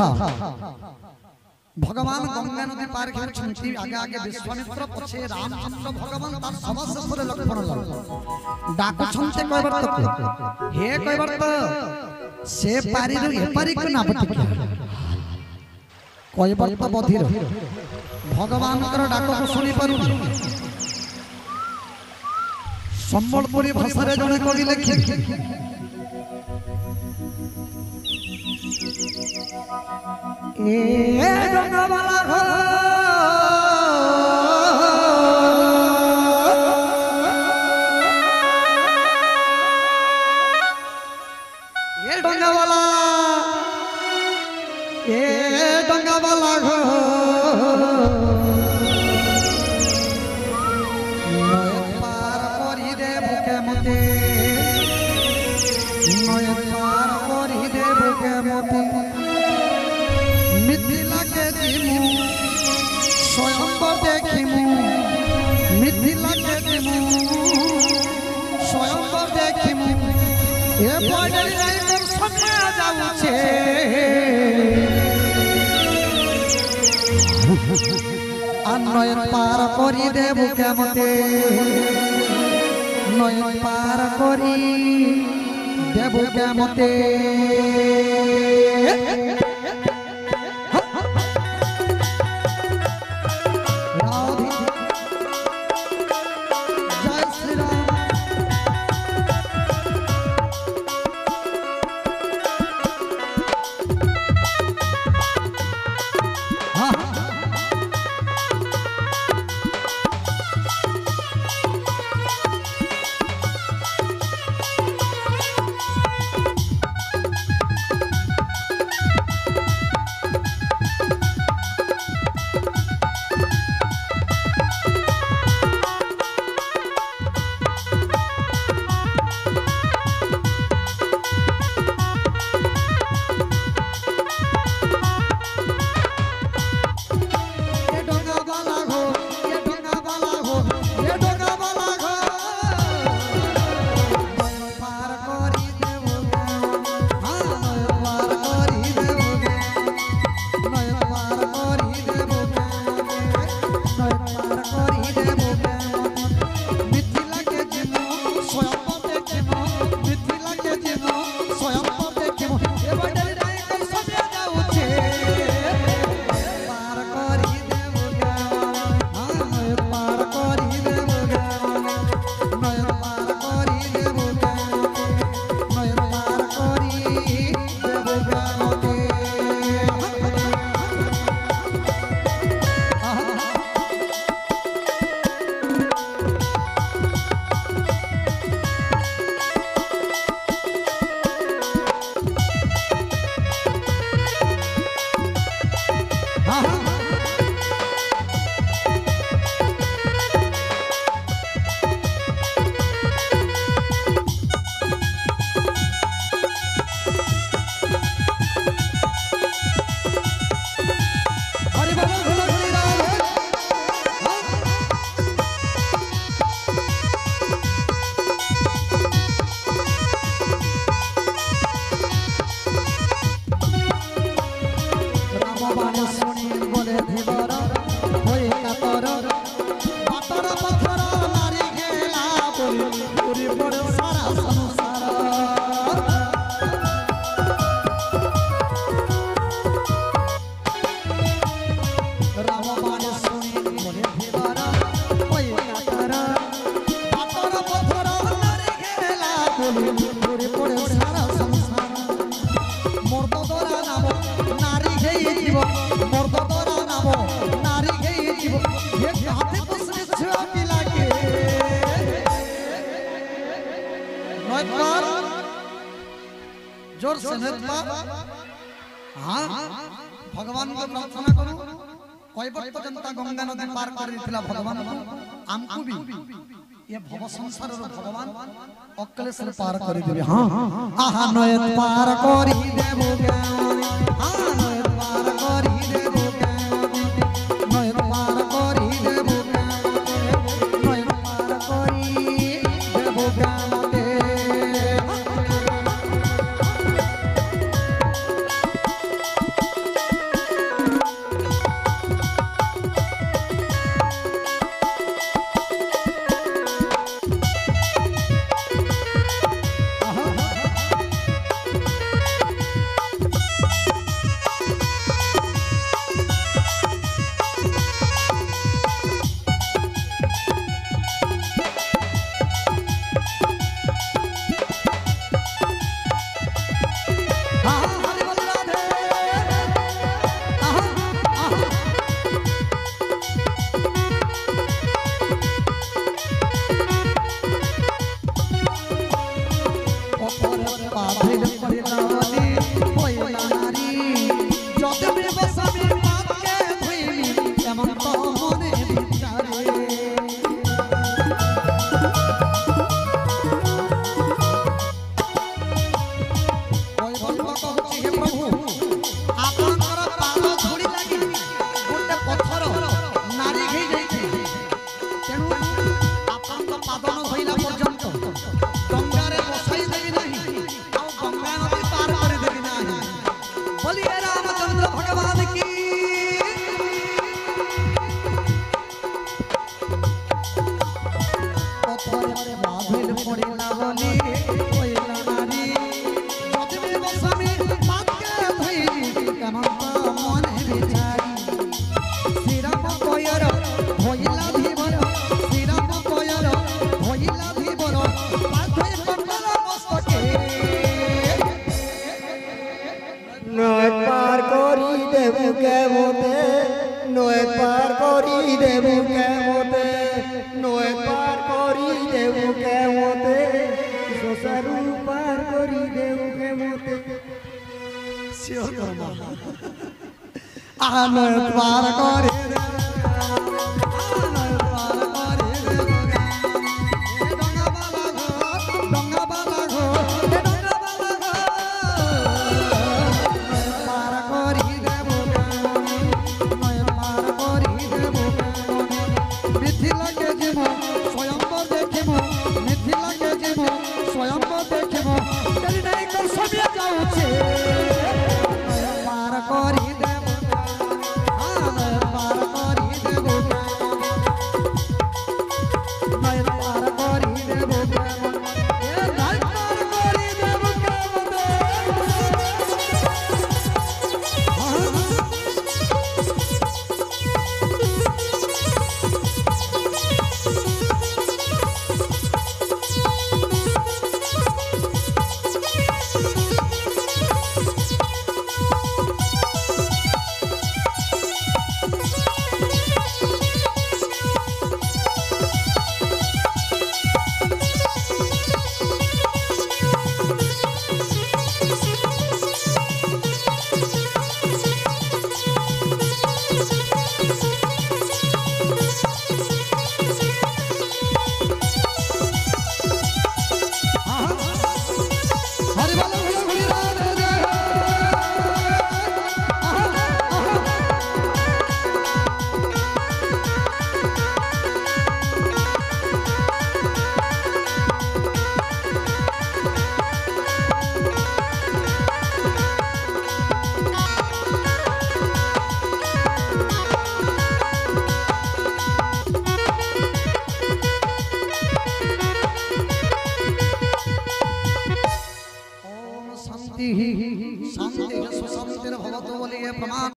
कथा भगवान गंगा नदी पार खेलुछंती आगे आगे विश्वामित्र पछे रामचंद्र भगवान तार समस्त सरे लक्ष्मण डाकुछंते कहबर्त हे कहबर्त से पारी रु ए पारी को नाबति कहबर्त बधिर भगवान कर डाक को सुनी पारु संबलपुरी भाषा रे जने कवि लिखि ए डंगा वाला हो ए डंगा वाला हो नय पार करी दे बुके मते नय पार करी दे बुके मते मिथिला के दिमु स्वयं देखिमु मिथिला के दिमु स्वयं देखिमु ए बडली नहीं तो समय जाऊ छे नयन पार करी देबु केमते नयन पार करी देबु केमते जोर से हाँ भगवान को प्रार्थना करूं कोई वर्त जनता गंगा नदी पार कर दिथिला भगवान हमको भी ये भव संसार रो भगवान अक्लेश पार कर देबे हां आहा नयन पार करी देबो ज्ञानी हां नयन पार करी देबो ज्ञानी नयन पार करी देबो ज्ञानी नयन पार करी देबो ज्ञानी बोलिए रामचंद्र भगवान की। बाधिल पड़िला बोली कोइला नारी जदबे बसमी बात के धइली कमंता मने बिचारी सिरम कोयर होइला धीवर सिरम कोयर होइला धीवर बाधे कंडल मस्तके नय पार करी देबु के मोते नय पार करी देबु के मोते नय पार करी देबु के मोते सोसारू पार करी देबु के मोते सियो कर्मा आनो पार करे आनो पार करे ए डंगा बाला गो ए डंगा बाला गो पार करी देबो नय पार करी देबो मिथिला के जीवो स्वयं देखिबो मिथिला के जीवो स्वयं देखिबो तेरी नहीं कर सबिया जाउछे पार करी देबो नय पार करी देबो नय पार करी देबो ए नय पार करी देबो हरि बोलो हरि राधे जय शांति शांति सुशांति भवतु बोलिए प्रमाण।